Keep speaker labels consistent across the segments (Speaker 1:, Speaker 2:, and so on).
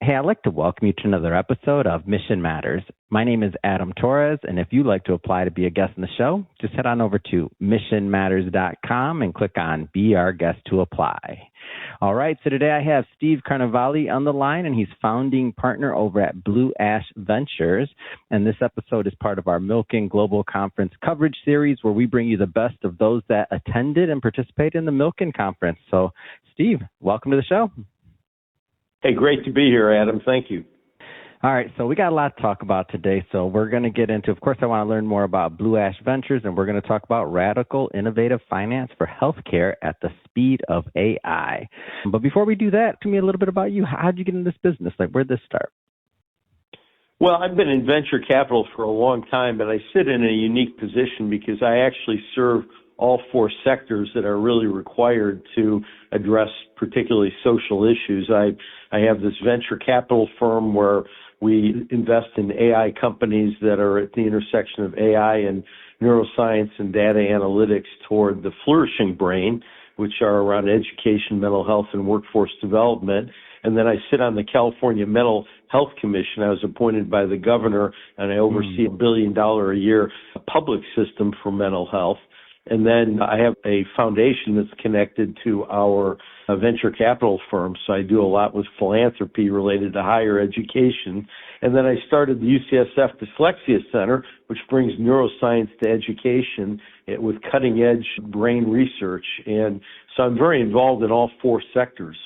Speaker 1: Hey, I'd like to welcome you to another episode of Mission Matters. My name is Adam Torres, and if you'd like to apply to be a guest in the show, just head on over to missionmatters.com and click on Be Our Guest to apply. All right, so today I have Steve Carnevale on the line, and he's founding partner over at Blue Ash Ventures. And this episode is part of our Milken Global Conference coverage series, where we bring you the best of those that attended and participated in the Milken Conference. So, Steve, welcome to the show.
Speaker 2: Hey, great to be here, Adam. Thank you.
Speaker 1: All right, so we got a lot to talk about today. So we're going to get into, of course, I want to learn more about Blue Ash Ventures, and we're going to talk about radical, innovative finance for healthcare at the speed of AI. But before we do that, tell me a little bit about you. How did you get in this business? Like, where'd this start?
Speaker 2: Well, I've been in venture capital for a long time, but I sit in a unique position because I actually serve all four sectors that are really required to address particularly social issues. I have this venture capital firm where we invest in AI companies that are at the intersection of AI and neuroscience and data analytics toward the flourishing brain, which are around education, mental health, and workforce development. And then I sit on the California Mental Health Commission. I was appointed by the governor, and I oversee $1 billion a year public system for mental health. And then I have a foundation that's connected to our venture capital firm, so I do a lot with philanthropy related to higher education. And then I started the UCSF Dyslexia Center, which brings neuroscience to education with cutting-edge brain research. And so I'm very involved in all four sectors.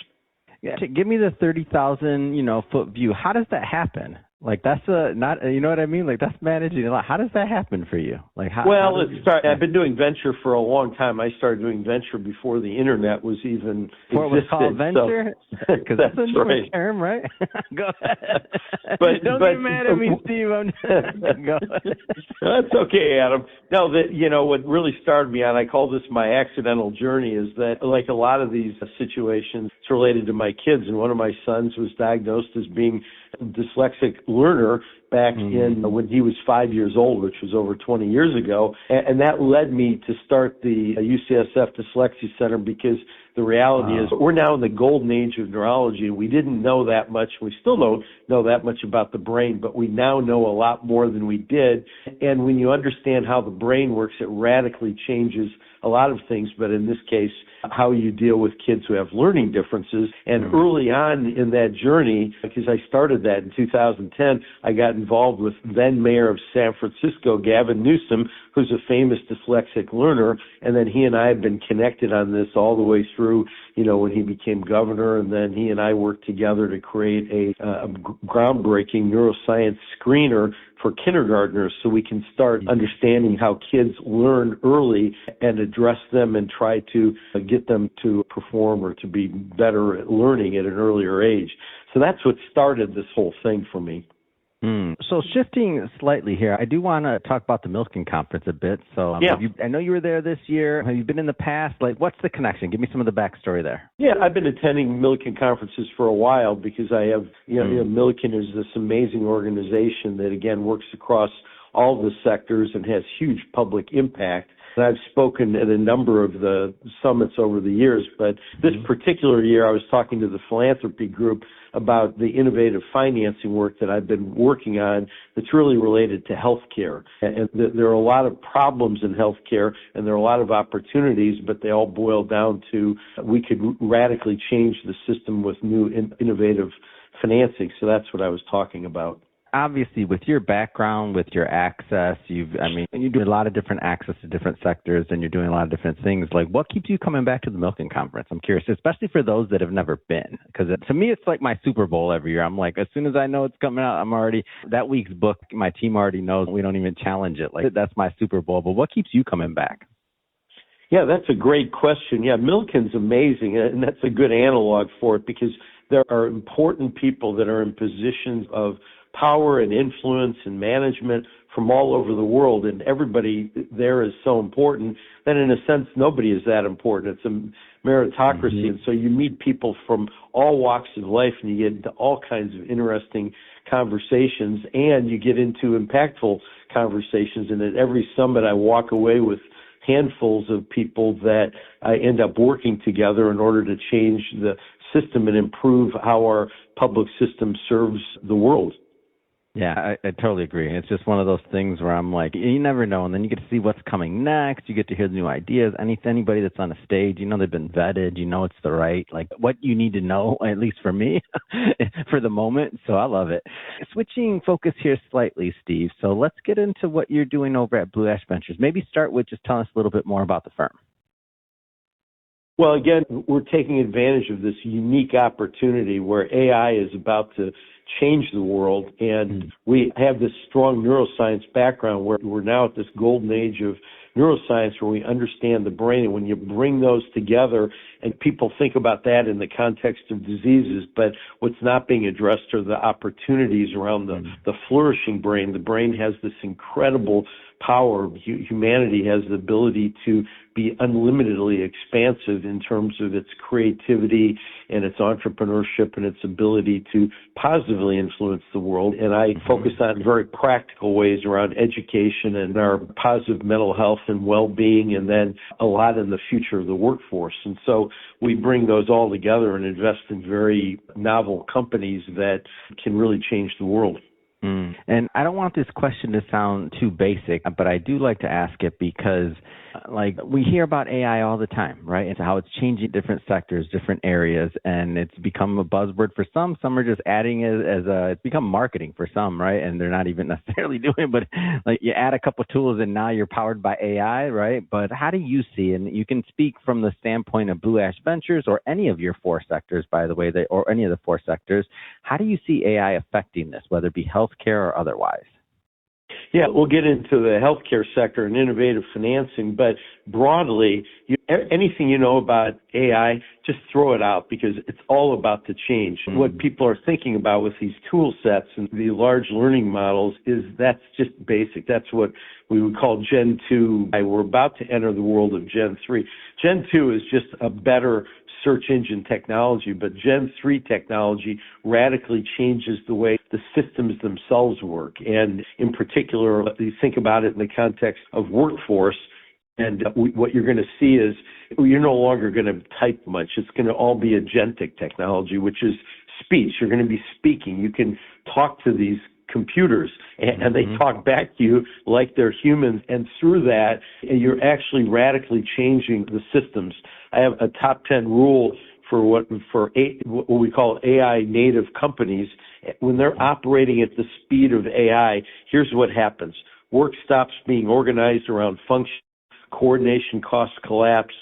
Speaker 1: Yeah. Give me the 30,000, foot view. How does that happen? Like, that's not, you know what I mean? Like, that's managing a lot. How does that happen for you? Like,
Speaker 2: I've been doing venture for a long time. I started doing venture before the internet was even
Speaker 1: before it was called venture? Because that's a new term, right? Go ahead. Don't get mad at me, Steve. Go ahead.
Speaker 2: That's okay, Adam. No, what really started me on, I call this my accidental journey, is that like a lot of these situations, it's related to my kids. And one of my sons was diagnosed as being a dyslexic learner back in when he was 5 years old, which was over 20 years ago. And that led me to start the UCSF Dyslexia Center, because the reality is we're now in the golden age of neurology, and we didn't know that much. We still don't know that much about the brain, but we now know a lot more than we did. And when you understand how the brain works, it radically changes a lot of things, but in this case, how you deal with kids who have learning differences. And early on in that journey, because I started that in 2010, I got involved with then Mayor of San Francisco, Gavin Newsom, who's a famous dyslexic learner. And then he and I have been connected on this all the way through, when he became governor. And then he and I worked together to create a groundbreaking neuroscience screener for kindergartners, so we can start understanding how kids learn early and address them and try to get them to perform or to be better at learning at an earlier age. So that's what started this whole thing for me.
Speaker 1: So shifting slightly here, I do want to talk about the Milken Conference a bit. So I know you were there this year. Have you been in the past? Like, what's the connection? Give me some of the backstory there.
Speaker 2: Yeah, I've been attending Milken conferences for a while because I have, Milken is this amazing organization that, again, works across all the sectors and has huge public impact. And I've spoken at a number of the summits over the years, but this particular year I was talking to the philanthropy group about the innovative financing work that I've been working on that's really related to healthcare. And there are a lot of problems in healthcare, and there are a lot of opportunities, but they all boil down to we could radically change the system with new innovative financing. So that's what I was talking about.
Speaker 1: Obviously, with your background, with your access, you do a lot of different access to different sectors, and you're doing a lot of different things. Like, what keeps you coming back to the Milken Conference? I'm curious, especially for those that have never been, because to me, it's like my Super Bowl every year. I'm like, as soon as I know it's coming out, that week's booked. My team already knows. We don't even challenge it. Like, that's my Super Bowl. But what keeps you coming back?
Speaker 2: Yeah, that's a great question. Yeah, Milken's amazing, and that's a good analog for it, because there are important people that are in positions of power and influence and management from all over the world, and everybody there is so important that in a sense nobody is that important. It's a meritocracy, and so you meet people from all walks of life, and you get into all kinds of interesting conversations, and you get into impactful conversations. And at every summit I walk away with handfuls of people that I end up working together in order to change the system and improve how our public system serves the world.
Speaker 1: Yeah, I totally agree. It's just one of those things where I'm like, you never know, and then you get to see what's coming next. You get to hear the new ideas. Anybody that's on a stage, they've been vetted. It's the right, like what you need to know, at least for me, for the moment. So I love it. Switching focus here slightly, Steve. So let's get into what you're doing over at Blue Ash Ventures. Maybe start with just telling us a little bit more about the firm.
Speaker 2: Well, again, we're taking advantage of this unique opportunity where AI is about to change the world, and we have this strong neuroscience background where we're now at this golden age of neuroscience where we understand the brain, and when you bring those together, and people think about that in the context of diseases, but what's not being addressed are the opportunities around the flourishing brain. The brain has this incredible power. Humanity has the ability to be unlimitedly expansive in terms of its creativity and its entrepreneurship and its ability to positively influence the world. And I focus on very practical ways around education and our positive mental health and well-being, and then a lot in the future of the workforce. And so we bring those all together and invest in very novel companies that can really change the world.
Speaker 1: And I don't want this question to sound too basic, but I do like to ask it because, we hear about AI all the time, right? And how it's changing different sectors, different areas, and it's become a buzzword for some. Some are just adding it it's become marketing for some, right? And they're not even necessarily doing it, but you add a couple tools and now you're powered by AI, right? But how do you see, and you can speak from the standpoint of Blue Ash Ventures or any of your four sectors, by the way, or any of the four sectors, how do you see AI affecting this, whether it be healthcare or otherwise?
Speaker 2: Yeah, we'll get into the healthcare sector and innovative financing, but broadly, anything you know about AI, just throw it out because it's all about the change. What people are thinking about with these tool sets and the large learning models is that's just basic. That's what we would call Gen 2. We're about to enter the world of Gen 3. Gen 2 is just a better search engine technology, but Gen 3 technology radically changes the way the systems themselves work. And in particular, you think about it in the context of workforce, and what you're going to see is you're no longer going to type much. It's going to all be agentic technology, which is speech. You're going to be speaking. You can talk to these computers and they talk back to you like they're humans, and through that you're actually radically changing the systems. I have a top 10 rule for what we call AI native companies. When they're operating at the speed of AI, here's what happens. Work stops being organized around function, coordination costs collapse,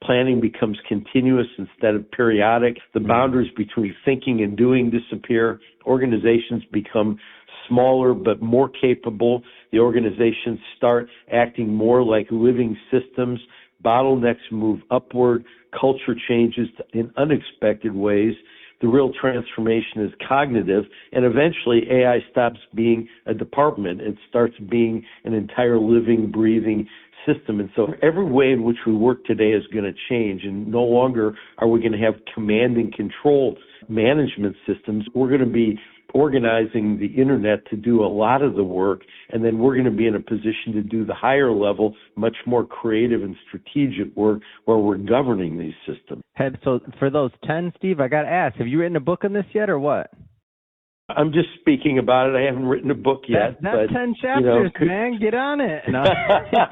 Speaker 2: planning becomes continuous instead of periodic, the boundaries between thinking and doing disappear, organizations become smaller but more capable, the organizations start acting more like living systems, bottlenecks move upward, culture changes in unexpected ways, the real transformation is cognitive, and eventually AI stops being a department. It starts being an entire living, breathing system. And so every way in which we work today is going to change, and no longer are we going to have command and control management systems. We're going to be organizing the internet to do a lot of the work, and then we're going to be in a position to do the higher level, much more creative and strategic work where we're governing these systems.
Speaker 1: So for those 10, Steve, I got to ask, have you written a book on this yet or what?
Speaker 2: I'm just speaking about it. I haven't written a book yet.
Speaker 1: That's 10 chapters, man. Get on it. And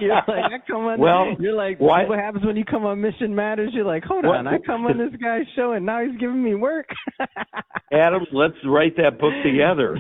Speaker 1: you're like, I come on.
Speaker 2: Well,
Speaker 1: you're like,
Speaker 2: what
Speaker 1: happens when you come on Mission Matters? You're like, hold on, I come on this guy's show and now he's giving me work.
Speaker 2: Adam, let's write that book together.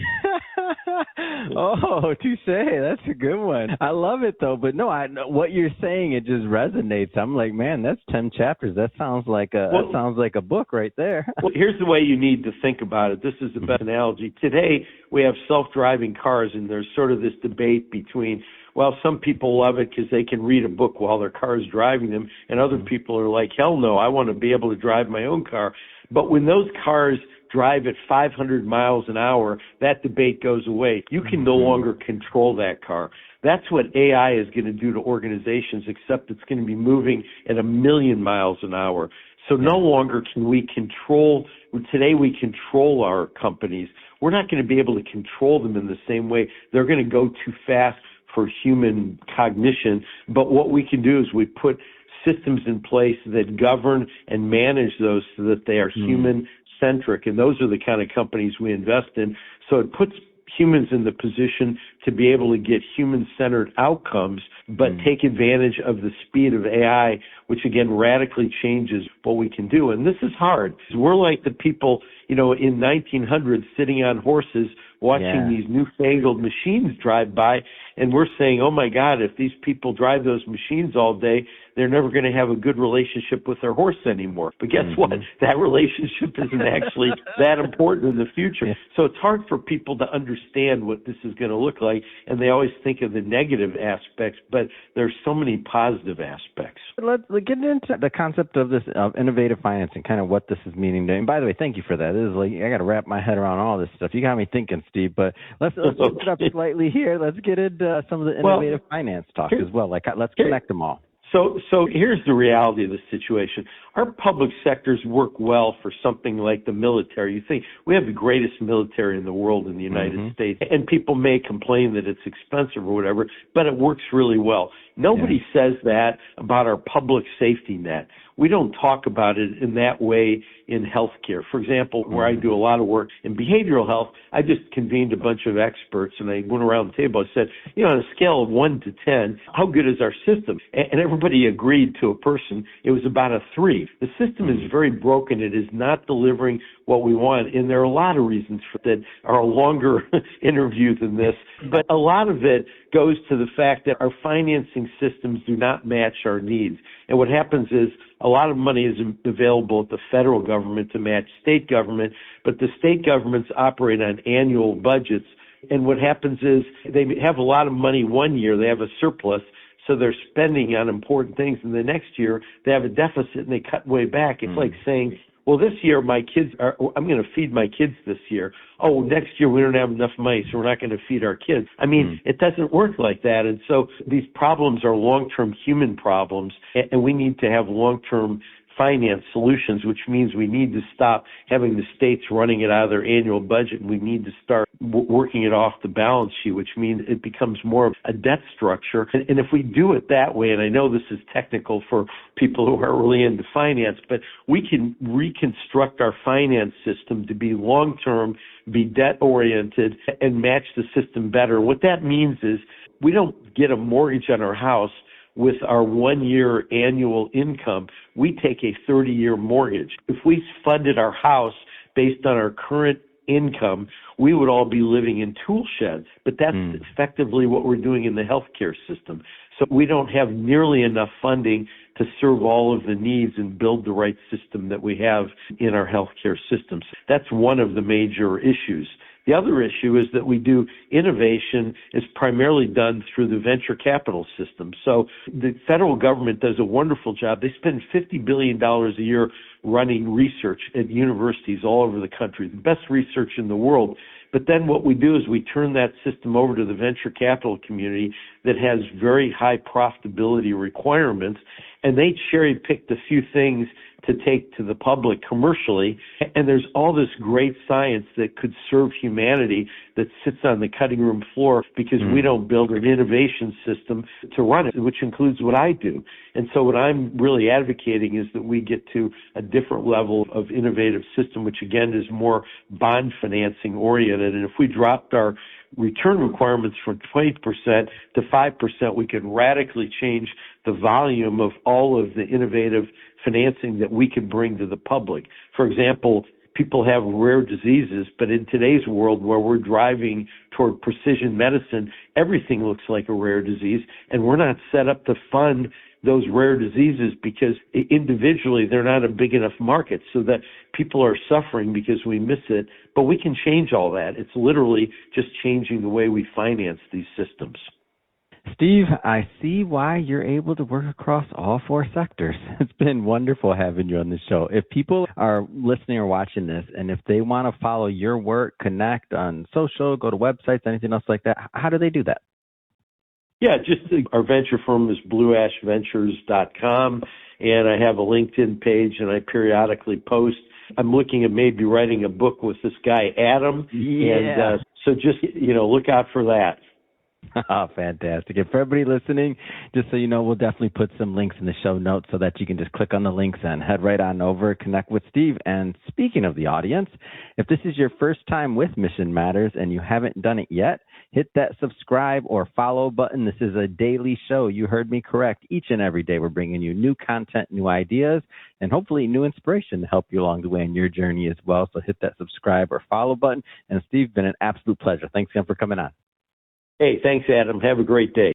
Speaker 1: Oh, touche. That's a good one. I love it though. But no, what you're saying, it just resonates. I'm like, man, that's 10 chapters. That sounds like a book right there.
Speaker 2: Well, here's the way you need to think about it. This is the best analogy. Today, we have self-driving cars, and there's sort of this debate between, well, some people love it because they can read a book while their car is driving them, and other people are like, hell no, I want to be able to drive my own car. But when those cars drive at 500 miles an hour, that debate goes away. You can no longer control that car. That's what AI is going to do to organizations, except it's going to be moving at 1,000,000 miles an hour. So no longer can we control. Today we control our companies. We're not going to be able to control them in the same way. They're going to go too fast for human cognition. But what we can do is we put systems in place that govern and manage those so that they are human-centric. And those are the kind of companies we invest in. So it puts humans in the position to be able to get human-centered outcomes, but take advantage of the speed of AI, which again radically changes what we can do. And this is hard. We're like the people, in 1900 sitting on horses watching these newfangled machines drive by, and we're saying, oh my God, if these people drive those machines all day, they're never going to have a good relationship with their horse anymore. But guess what? That relationship isn't actually that important in the future. So it's hard for people to understand what this is going to look like, and they always think of the negative aspects, but there's so many positive aspects.
Speaker 1: Let's get into the concept of this of innovative financing, kind of what this is meaning. And by the way, thank you for that. This is like, I got to wrap my head around all this stuff. You got me thinking, Steve. But let's switch it up slightly here. Let's get into some of the innovative finance talk as well. Let's connect them all.
Speaker 2: So here's the reality of the situation. Our public sectors work well for something like the military. You think we have the greatest military in the world in the United States, and people may complain that it's expensive or whatever, but it works really well. Nobody says that about our public safety net. We don't talk about it in that way in healthcare. For example, where I do a lot of work in behavioral health, I just convened a bunch of experts and I went around the table. I said, on a scale of 1 to 10, how good is our system? And everybody agreed to a person. It was about a 3. The system is very broken. It is not delivering what we want. And there are a lot of reasons for that are a longer interview than this. But a lot of it goes to the fact that our financing systems do not match our needs. And what happens is a lot of money is available at the federal government to match state government, but the state governments operate on annual budgets. And what happens is they have a lot of money one year, they have a surplus, so they're spending on important things. And the next year they have a deficit and they cut way back. It's like saying, well, this year I'm going to feed my kids this year. Oh, next year we don't have enough money, so we're not going to feed our kids. I mean, it doesn't work like that. And so these problems are long-term human problems, and we need to have long-term finance solutions, which means we need to stop having the states running it out of their annual budget, and we need to start working it off the balance sheet, which means it becomes more of a debt structure. And if we do it that way, and I know this is technical for people who are really into finance, but we can reconstruct our finance system to be long-term, be debt-oriented, and match the system better. What that means is we don't get a mortgage on our house with our 1-year annual income. We take a 30-year mortgage. If we funded our house based on our current income, we would all be living in tool sheds. But that's effectively what we're doing in the healthcare system. So we don't have nearly enough funding to serve all of the needs and build the right system that we have in our healthcare systems. That's one of the major issues. The other issue is that we do innovation is primarily done through the venture capital system. So the federal government does a wonderful job. They spend $50 billion a year running research at universities all over the country, the best research in the world. But then what we do is we turn that system over to the venture capital community that has very high profitability requirements, and they cherry pick the few things to take to the public commercially. And there's all this great science that could serve humanity that sits on the cutting room floor because we don't build an innovation system to run it, which includes what I do. And so what I'm really advocating is that we get to a different level of innovative system, which again is more bond financing oriented. And if we dropped our return requirements from 20% to 5%, we could radically change the volume of all of the innovative financing that we can bring to the public. For example, people have rare diseases, but in today's world where we're driving toward precision medicine, everything looks like a rare disease, and we're not set up to fund those rare diseases because individually they're not a big enough market, so that people are suffering because we miss it. But we can change all that. It's literally just changing the way we finance these systems.
Speaker 1: Steve, I see why you're able to work across all 4 sectors. It's been wonderful having you on the show. If people are listening or watching this, and if they want to follow your work, connect on social, go to websites, anything else like that, how do they do that?
Speaker 2: Yeah, our venture firm is blueashventures.com, and I have a LinkedIn page, and I periodically post. I'm looking at maybe writing a book with this guy, Adam, and so just, look out for that.
Speaker 1: Oh, fantastic. And for everybody listening, just so you know, we'll definitely put some links in the show notes so that you can just click on the links and head right on over, connect with Steve. And speaking of the audience, if this is your first time with Mission Matters and you haven't done it yet, hit that subscribe or follow button. This is a daily show. You heard me correct. Each and every day, we're bringing you new content, new ideas, and hopefully new inspiration to help you along the way in your journey as well. So hit that subscribe or follow button. And Steve, been an absolute pleasure. Thanks again for coming on.
Speaker 2: Hey, thanks, Adam. Have a great day.